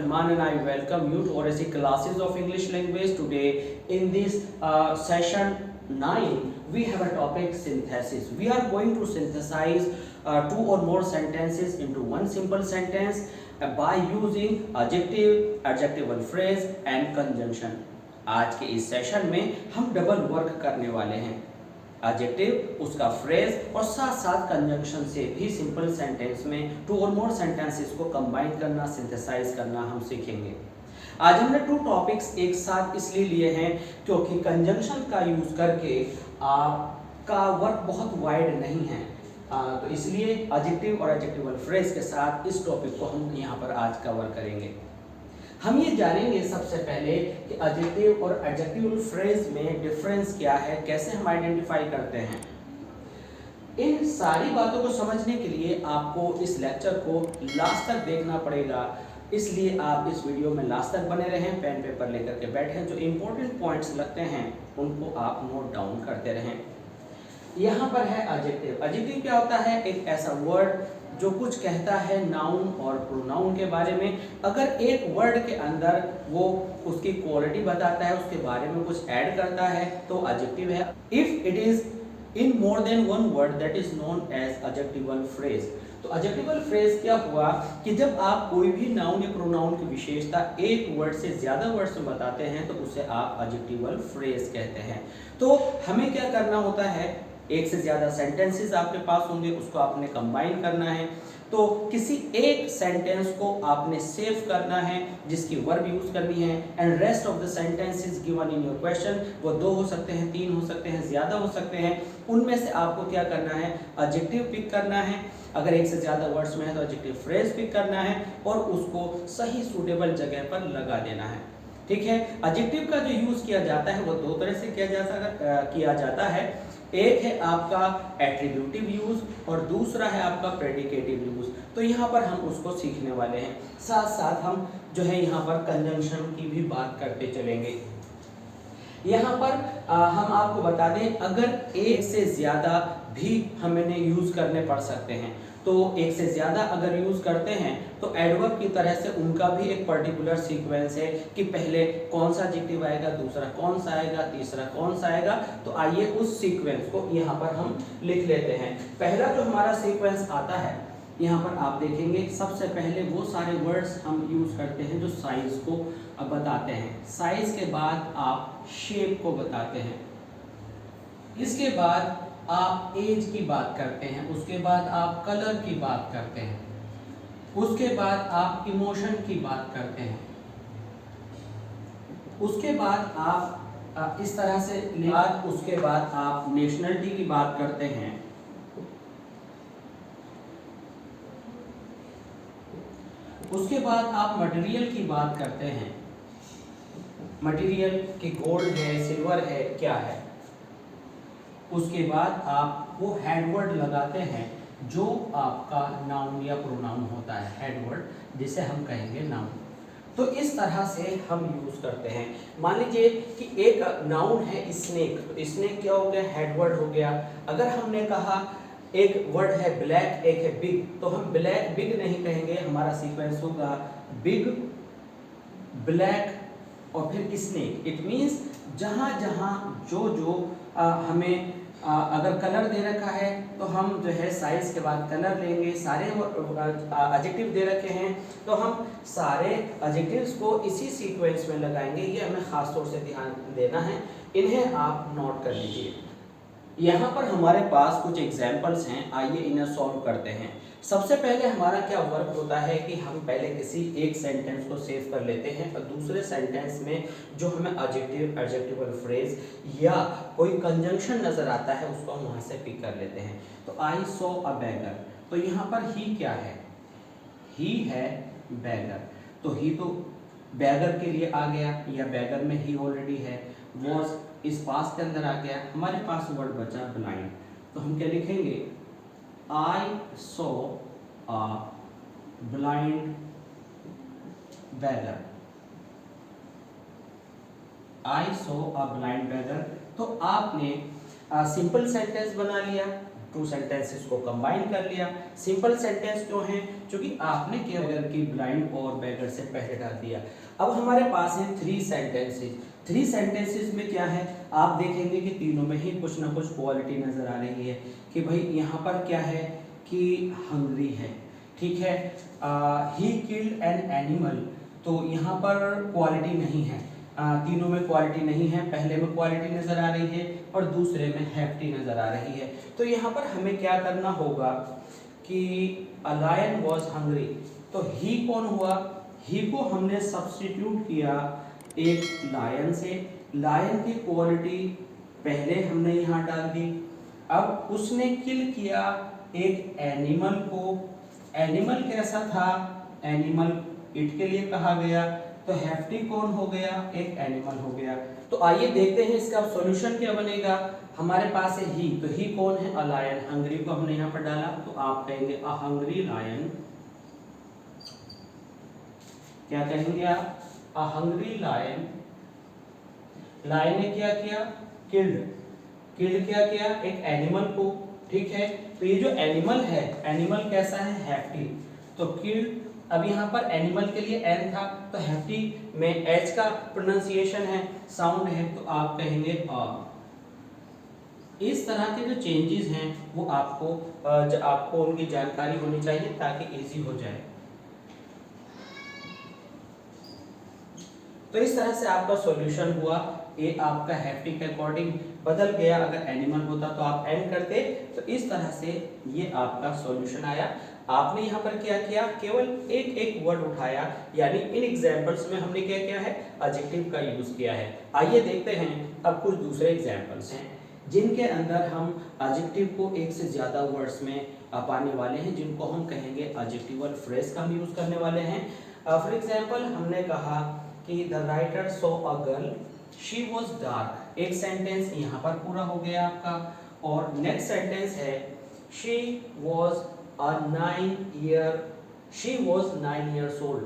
Salman and I welcome you to RSC classes of English language. Today in this session 9 we have a topic synthesis. We are going to synthesize two or more sentences into one simple sentence by using adjective, adjectival phrase and conjunction. आज के इस session में हम double work करने वाले हैं, adjective, उसका phrase और साथ साथ कंजंक्शन से भी सिंपल सेंटेंस में टू और मोर सेंटेंसेस को कंबाइन करना, सिंथेसाइज करना हम सीखेंगे। आज हमने टू टॉपिक्स एक साथ इसलिए लिए हैं क्योंकि कंजंक्शन का यूज करके आपका वर्क बहुत वाइड नहीं है, तो इसलिए एडजेक्टिव और एडजेक्टिवल फ्रेज के साथ इस टॉपिक को हम यहाँ पर आज कवर करेंगे। हम ये जानेंगे सबसे पहले कि एडजेक्टिव और एडजेक्टिवल फ्रेज में डिफरेंस क्या है, कैसे हम आइडेंटिफाई करते हैं। इन सारी बातों को समझने के लिए आपको इस लेक्चर को लास्ट तक देखना पड़ेगा, इसलिए आप इस वीडियो में लास्ट तक बने रहें, पेन पेपर लेकर के बैठें, जो इम्पोर्टेंट पॉइंट्स लगते हैं उनको आप नोट डाउन करते रहें। यहाँ पर है एडजेक्टिव। एडजेक्टिव क्या होता है? एक ऐसा वर्ड जो कुछ कहता है नाउन और प्रोनाउन के बारे में। अगर एक वर्ड के अंदर वो उसकी क्वालिटी बताता है, उसके बारे में कुछ ऐड करता है तो एडजेक्टिव है। If it is in more than one word that is known as adjectival phrase. तो एडजेक्टिवल फ्रेज क्या हुआ कि जब आप कोई भी नाउन या प्रोनाउन की विशेषता एक वर्ड से ज्यादा वर्ड्स में बताते हैं तो उसे आप एडजेक्टिवल फ्रेज कहते हैं। तो हमें क्या करना होता है, एक से ज्यादा सेंटेंसेस आपके पास होंगे, उसको आपने कंबाइन करना है। तो किसी एक सेंटेंस को आपने सेव करना है जिसकी वर्ब यूज करनी है, and rest of the sentences given in your question, वो 2 हो सकते हैं, 3 हो सकते हैं, ज्यादा हो सकते हैं। उनमें से आपको क्या करना है, एडजेक्टिव पिक करना है। अगर एक से ज्यादा वर्ड्स में है तो एडजेक्टिव फ्रेज पिक करना है और उसको सही सूटेबल जगह पर लगा देना है। ठीक है। एडजेक्टिव का जो यूज किया जाता है वो 2 तरह से किया जाता है। एक है आपका एट्रीब्यूटिव यूज और दूसरा है आपका प्रेडिकेटिव यूज। तो यहाँ पर हम उसको सीखने वाले हैं, साथ साथ हम जो है यहाँ पर कंजंक्शन की भी बात करते चलेंगे। यहाँ पर हम आपको बता दें, अगर एक से ज्यादा भी हमें यूज करने पड़ सकते हैं, तो एक से ज्यादा अगर यूज करते हैं तो एडवर्ब की तरह से उनका भी एक पर्टिकुलर सीक्वेंस है कि पहले कौन सा एडजेक्टिव आएगा, दूसरा कौन सा आएगा, तीसरा कौन सा आएगा। तो आइए उस सीक्वेंस को यहाँ पर हम लिख लेते हैं। पहला जो हमारा सीक्वेंस आता है, यहाँ पर आप देखेंगे सबसे पहले वो सारे वर्ड्स हम यूज करते हैं जो साइज को बताते हैं। साइज के बाद आप शेप को बताते हैं, इसके बाद आप एज की बात करते हैं, उसके बाद आप कलर की बात करते हैं, उसके बाद आप इमोशन की बात करते हैं, उसके बाद आप इस तरह से उसके बाद आप नेशनलिटी की बात करते हैं, उसके बाद आप मटेरियल की बात करते हैं, मटेरियल की गोल्ड है, सिल्वर है, क्या है। उसके बाद आप वो हेडवर्ड लगाते हैं जो आपका नाउन या प्रोनाउन होता है, हेडवर्ड जिसे हम कहेंगे नाउन। तो इस तरह से हम यूज करते हैं। मान लीजिए कि एक नाउन है स्नेक, तो स्नेक क्या हो गया, हेडवर्ड हो गया। अगर हमने कहा एक वर्ड है ब्लैक, एक है बिग, तो हम ब्लैक बिग नहीं कहेंगे, हमारा सीक्वेंस होगा बिग, ब्लैक और फिर स्नेक। इट मीन्स जहाँ जहाँ जो हमें अगर कलर दे रखा है तो हम जो है साइज के बाद कलर लेंगे। सारे एडजेक्टिव दे रखे हैं तो हम सारे एडजेक्टिव्स को इसी सीक्वेंस में लगाएंगे। ये हमें खास तौर से ध्यान देना है, इन्हें आप नोट कर लीजिए। यहाँ पर हमारे पास कुछ एग्जाम्पल्स हैं, आइए इन्हें सॉल्व करते हैं। सबसे पहले हमारा क्या वर्क होता है कि हम पहले किसी एक सेंटेंस को सेव कर लेते हैं और दूसरे सेंटेंस में जो हमें एडजेक्टिव, एडजेक्टिवल फ्रेज या कोई कंजंक्शन नजर आता है उसको हम वहां से पिक कर लेते हैं। तो आई सॉ अ बैगर, तो यहाँ पर ही क्या है, ही है बैगर, तो ही तो बैगर के लिए आ गया या बैगर में ही ऑलरेडी है। वॉज इस पास के अंदर आ गया, हमारे पास वर्ड बचा ब्लाइंड, तो हम क्या लिखेंगे, I saw a blind beggar. I saw a blind beggar। तो आपने सिंपल सेंटेंस बना लिया, टू सेंटेंसेस को कंबाइन कर लिया। सिंपल सेंटेंस जो हैं, क्योंकि आपने केवल की ब्लाइंड और बेगर से पहले डाल दिया। अब हमारे पास है थ्री सेंटेंसेस। थ्री सेंटेंसेस में क्या है, आप देखेंगे कि तीनों में ही कुछ ना कुछ क्वालिटी नजर आ रही है कि भाई यहाँ पर क्या है कि हंग्री है, ठीक है। ही किल्ड एन एनिमल, तो यहाँ पर क्वालिटी नहीं है, तीनों में क्वालिटी नहीं है। पहले में क्वालिटी नजर आ रही है और दूसरे में हैप्टी नजर आ रही है। तो यहाँ पर हमें क्या करना होगा कि अ लायन वाज हंग्री, तो ही कौन हुआ, ही को हमने सब्स्टिट्यूट किया एक लायन से। लायन की क्वालिटी पहले हमने यहाँ डाल दी। अब उसने किल किया एक एनिमल को। एनिमल कैसा था, एनिमल इट के लिए कहा गया, तो हैफ्टी कौन हो गया, एक एनिमल हो गया। तो आइए देखते हैं इसका सॉल्यूशन क्या बनेगा। हमारे पास है ही, तो ही कौन है, अ लायन। हंग्री को हमने यहाँ पर डाला, तो आप कहेंगे अ हंग्री लायन। क्या कहेंगे आप, अ हंग्री लायन। लायन ने क्या किया, किल्ड। किल्ड क्या किया, एक एनिमल को, ठीक है। तो ये जो एनिमल है, एनिमल कैसा है, हैफ्टी, तो किल्ड। अब यहाँ पर एनिमल के लिए एन था, तो हैफ्टी में एच का प्रोनाउंसिएशन है, साउंड है, तो आप कहेंगे अ। इस तरह के जो चेंजेस हैं वो आपको उनकी जानकारी होनी चाहिए ताकि इजी हो जाए। तो इस तरह से आपका सॉल्यूशन हुआ। ये आपका हैप्टी के अकॉर्डिंग बदल गया, अगर एनिमल होता तो आप एन करते। तो इस तरह से ये आपका सॉल्यूशन आया। आपने यहाँ पर क्या किया, केवल एक एक वर्ड उठाया, यानी इन एग्जांपल्स में हमने क्या किया है, एडजेक्टिव का यूज किया है। आइए देखते हैं अब कुछ दूसरे एग्जांपल्स हैं जिनके अंदर हम एडजेक्टिव को एक से ज्यादा वर्ड्स में पाने वाले हैं, जिनको हम कहेंगे एडजेक्टिवल फ्रेज का हम यूज करने वाले हैं। फॉर एग्जाम्पल हमने कहा कि the writer saw a girl, she was dark. एक सेंटेंस यहाँ पर पूरा हो गया आपका। और नेक्स्ट सेंटेंस है she was a 9 years old।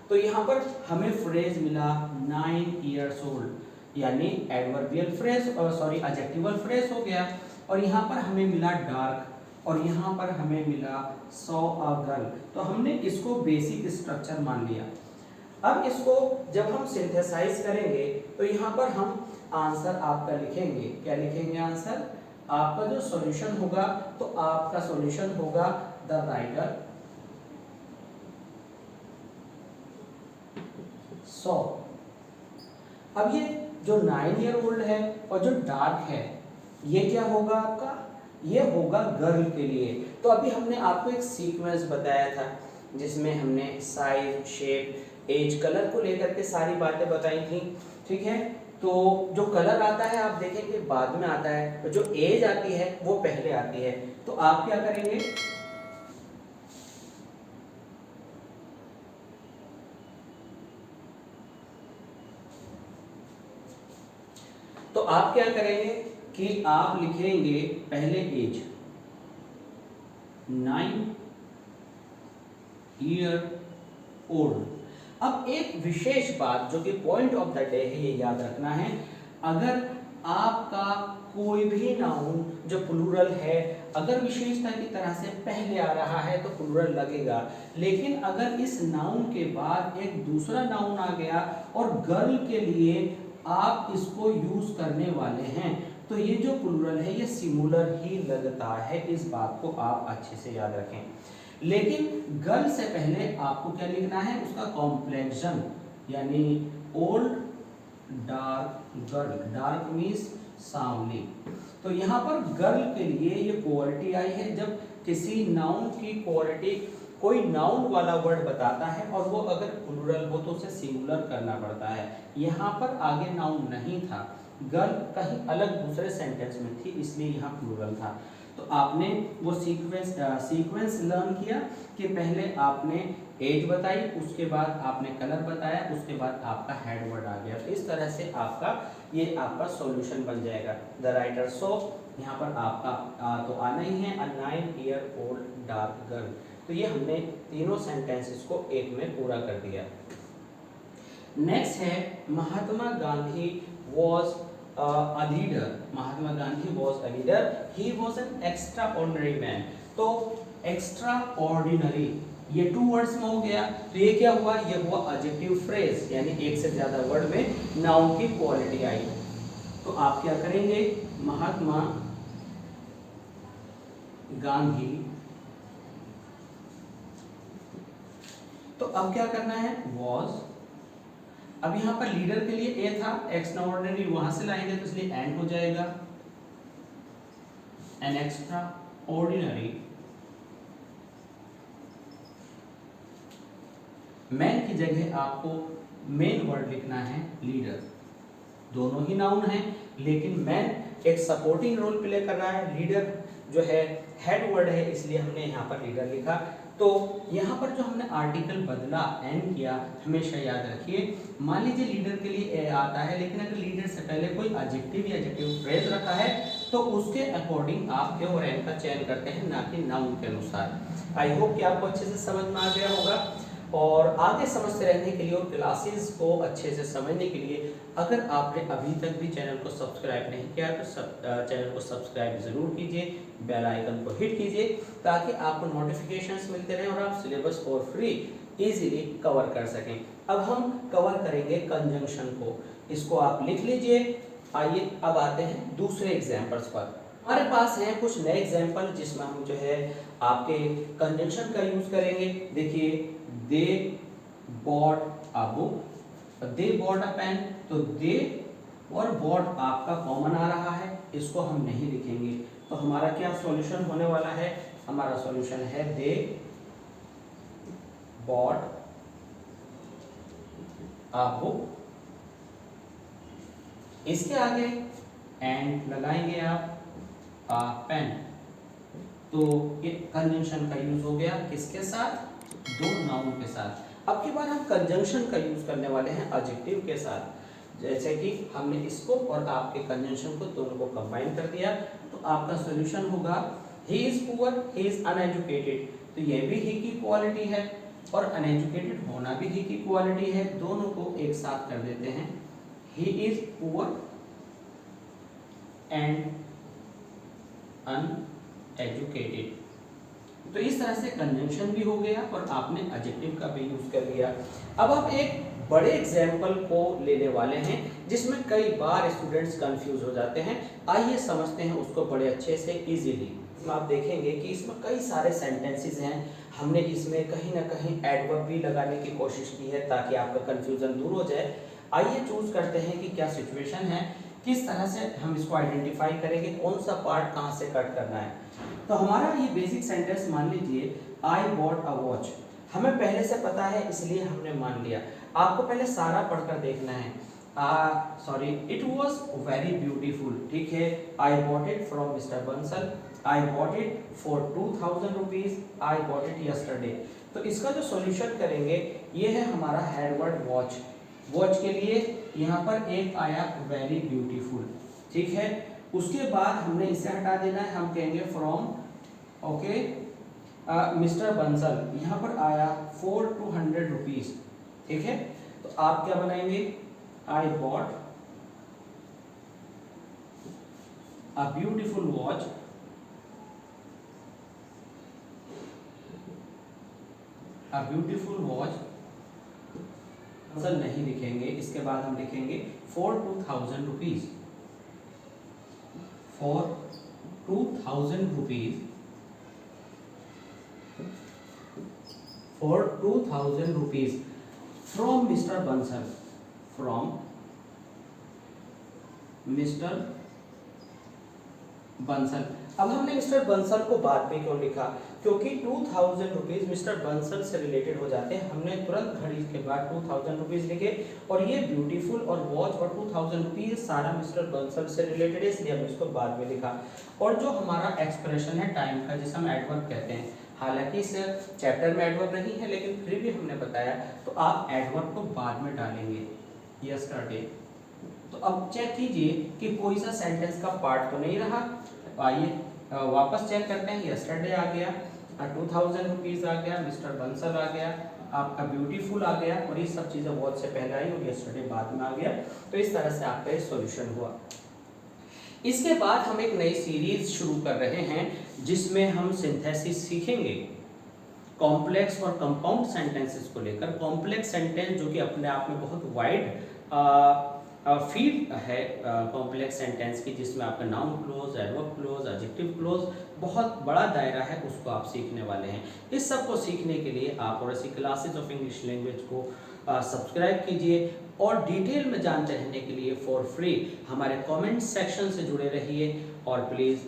तो यहाँ पर हमें फ्रेज मिला 9 years old, यानी adverbial phrase, sorry adjectival phrase हो गया। और यहाँ पर हमें मिला डार्क, और यहाँ पर हमें मिला सॉ अ गर्ल। तो हमने इसको बेसिक स्ट्रक्चर मान लिया। अब इसको जब हम सिंथेसाइज करेंगे तो यहाँ पर हम आंसर आपका लिखेंगे। क्या लिखेंगे आंसर, आपका जो सॉल्यूशन होगा, तो आपका सॉल्यूशन होगा द राइटर सॉ। अब ये जो 9 year old है और जो डार्क है, ये क्या होगा आपका, ये होगा गर्ल के लिए। तो अभी हमने आपको एक सीक्वेंस बताया था जिसमें हमने साइज, शेप, एज, कलर को लेकर के सारी बातें बताई थी, ठीक है। तो जो कलर आता है आप देखेंगे बाद में आता है, तो जो एज आती है वो पहले आती है। तो आप क्या करेंगे, तो आप क्या करेंगे कि आप लिखेंगे पहले एज 9 year old। अब एक विशेष बात जो कि पॉइंट ऑफ द डे है, ये याद रखना है, अगर आपका कोई भी नाउन जो प्लूरल है, अगर विशेषता की तरह से पहले आ रहा है तो प्लूरल लगेगा। लेकिन अगर इस नाउन के बाद एक दूसरा नाउन आ गया और गर्ल के लिए आप इसको यूज करने वाले हैं, तो ये जो प्लूरल है ये सिंगुलर ही लगता है। इस बात को आप अच्छे से याद रखें। लेकिन गर्ल से पहले आपको क्या लिखना है, उसका कॉम्प्लेक्शन, यानी old dark girl. Dark means सांवली। तो यहाँ पर गर्ल के लिए ये क्वालिटी आई है, जब किसी नाउन की क्वालिटी कोई नाउन वाला वर्ड बताता है और वो अगर प्लूरल हो तो उसे सिंगुलर करना पड़ता है। यहाँ पर आगे नाउन नहीं था, गर्ल कहीं अलग दूसरे सेंटेंस में थी, इसलिए यहाँ प्लूरल था। तो आपने वो सीक्वेंस लर्न किया कि पहले आपने एज बताई, उसके बाद आपने कलर बताया, उसके बाद आपका हेड वर्ड आ गया। तो इस तरह से ये आपका सॉल्यूशन बन जाएगा। द राइटर सो, यहाँ पर आपका तो आना ही है, अ 9 year old डार्क गर्ल। तो ये हमने तीनों सेंटेंसेस को एक में पूरा कर दिया। नेक्स्ट है Mahatma Gandhi was a leader. Mahatma Gandhi was a leader. He was an extraordinary man. तो extraordinary ये 2 वर्ड्स में हो गया, तो ये क्या हुआ, ये हुआ एडजेक्टिव फ्रेज, यानी एक से ज्यादा वर्ड में नाउन की क्वालिटी आई। तो आप क्या करेंगे, महात्मा गांधी, तो अब क्या करना है, was, अब यहां पर लीडर के लिए ए था, एक्स्ट्राऑर्डिनरी वहां से लाएंगे तो इसलिए एंड हो जाएगा, एन एक्स्ट्राऑर्डिनरी मैन की जगह आपको मेन वर्ड लिखना है लीडर। दोनों ही नाउन है, लेकिन मैन एक सपोर्टिंग रोल प्ले कर रहा है, लीडर जो है हेड वर्ड है, इसलिए हमने यहाँ पर लीडर लिखा। तो यहाँ पर जो हमने आर्टिकल बदला, एन किया, हमेशा याद रखिए, मान लीजिए लीडर के लिए ए आता है, लेकिन अगर लीडर से पहले कोई एडजेक्टिव या एडजेक्टिव फ्रेज रखा है तो उसके अकॉर्डिंग आप ए और एन का चयन करते हैं, ना कि नाउन के अनुसार। आई होप कि आपको अच्छे से समझ में आ गया होगा, और आगे समझते रहने के लिए और क्लासेस को अच्छे से समझने के लिए अगर आपने अभी तक भी चैनल को सब्सक्राइब नहीं किया तो चैनल को सब्सक्राइब जरूर कीजिए, बेल आइकन को हिट कीजिए, ताकि आपको नोटिफिकेशंस मिलते रहें और आप syllabus for free easily cover कर सकें। अब हम कवर करेंगे कंजंक्शन को, इसको आप लिख लीजिए। आइए अब आते हैं दूसरे एग्जाम्पल्स पर। हमारे पास हैं कुछ नए एग्जाम्पल जिसमें हम जो है आपके कंजंक्शन का यूज करेंगे। देखिए, they bought a book, they bought a pen, तो दे और बॉट आपका कॉमन आ रहा है, इसको हम नहीं लिखेंगे। तो हमारा क्या सॉल्यूशन होने वाला है, हमारा सॉल्यूशन है दे बॉट अ बुक, इसके आगे एंड लगाएंगे आप अ पेन, तो ये कंजंक्शन का यूज हो गया किसके साथ, दो नाउन के साथ। अब की बार हम कंजंक्शन का यूज करने वाले हैं एडजेक्टिव के साथ, जैसे कि हमने इसको और आपके कंजंक्शन को दोनों को कंबाइन कर दिया, तो आपका सॉल्यूशन होगा he is poor, he is uneducated, तो ये भी ही की क्वालिटी है और अनएजुकेटेड होना भी ही की क्वालिटी है, दोनों को एक साथ कर देते हैं, he is poor and uneducated. तो इस तरह से कंजंक्शन भी हो गया और आपने एडजेक्टिव का भी यूज कर लिया। अब आप एक बड़े एग्जाम्पल को लेने वाले हैं जिसमें कई बार स्टूडेंट्स कंफ्यूज हो जाते हैं, आइए समझते हैं उसको बड़े अच्छे से इजीली। आप देखेंगे कि इसमें कई सारे सेंटेंसेस हैं, हमने इसमें कहीं ना कहीं एडवर्ब भी लगाने की कोशिश की है ताकि आपका कंफ्यूजन दूर हो जाए। आइए चूज करते हैं कि क्या सिचुएशन है, किस तरह से हम इसको आइडेंटिफाई करेंगे, कौन सा पार्ट कहाँ से कट करना है। तो हमारा ये बेसिक सेंटेंस मान लीजिए, आई बॉट अ वॉच, हमें पहले से पता है इसलिए हमने मान लिया। आपको पहले सारा पढ़कर देखना है। Sorry, it was very beautiful, ठीक है, I bought it from mister Bansal, I bought it for 2000 rupees, I bought it yesterday. तो इसका जो सॉल्यूशन करेंगे ये है हमारा हेड वर्ड वॉच। वॉच के लिए यहाँ पर एक आया वेरी ब्यूटीफुल, ठीक है, उसके बाद हमने इसे हटा देना है, हम कहेंगे फ्रॉम, ओके, मिस्टर बंसल, यहाँ पर आया फॉर 200 रुपीज, ठीक है, तो आप क्या बनाएंगे, I bought a beautiful watch Bansal नहीं लिखेंगे, इसके बाद हम लिखेंगे for 2000 rupees, for 2000 rupees, for 2000 rupees from mister Bansal, from mister Bansal. अब हमने मिस्टर बंसल को बाद में क्यों लिखा, क्योंकि 2000 रुपीज मिस्टर बंसल से रिलेटेड हो जाते हैं, हमने तुरंत घड़ी के बाद 2000 रुपीज लिखे, और ये ब्यूटीफुल और वॉच और 2000 रुपीज सारा मिस्टर बंसल से रिलेटेड है, इसलिए हमने इसको बाद में लिखा। और जो हमारा एक्सप्रेशन है टाइम का, जिसे हम एडवर्ब कहते हैं, हालांकि इस चैप्टर में एडवर्ब नहीं है लेकिन फिर भी हमने बताया, तो आप एडवर्ब को बाद में डालेंगे, यस्टरडे। तो अब चेक कीजिए कि कोई सा सेंटेंस का पार्ट तो नहीं रहा, आइए वापस चेक करते हैं, यस्टरडे आ गया, 2000 रुपीज आ गया, मिस्टर बंसल आ गया, आपका ब्यूटीफुल आ गया, और ये सब चीज़ें वॉच से पहले आई और यस्टरडे बाद में आ गया। तो इस तरह से आपका ये सॉल्यूशन हुआ। इसके बाद हम एक नई सीरीज शुरू कर रहे हैं जिसमें हम सिंथेसिस सीखेंगे कॉम्प्लेक्स और कंपाउंड सेंटेंसेस को लेकर। कॉम्प्लेक्स सेंटेंस जो कि अपने आप में बहुत वाइड फील्ड है कॉम्प्लेक्स सेंटेंस की, जिसमें आपका noun close, adverb close, adjective close, बहुत बड़ा दायरा है, उसको आप सीखने वाले हैं। इस सब को सीखने के लिए आप ओरेसी क्लासेस ऑफ इंग्लिश लैंग्वेज को सब्सक्राइब कीजिए और डिटेल में जानते रहने के लिए फॉर फ्री हमारे कमेंट सेक्शन से जुड़े रहिए और प्लीज़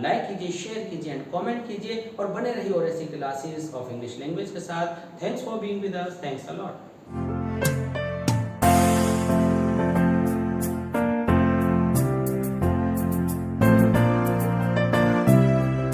लाइक कीजिए, शेयर कीजिए एंड कमेंट कीजिए और बने रहिए ओरेसी क्लासेस ऑफ इंग्लिश लैंग्वेज के साथ। Thanks for being with us, thanks a lot.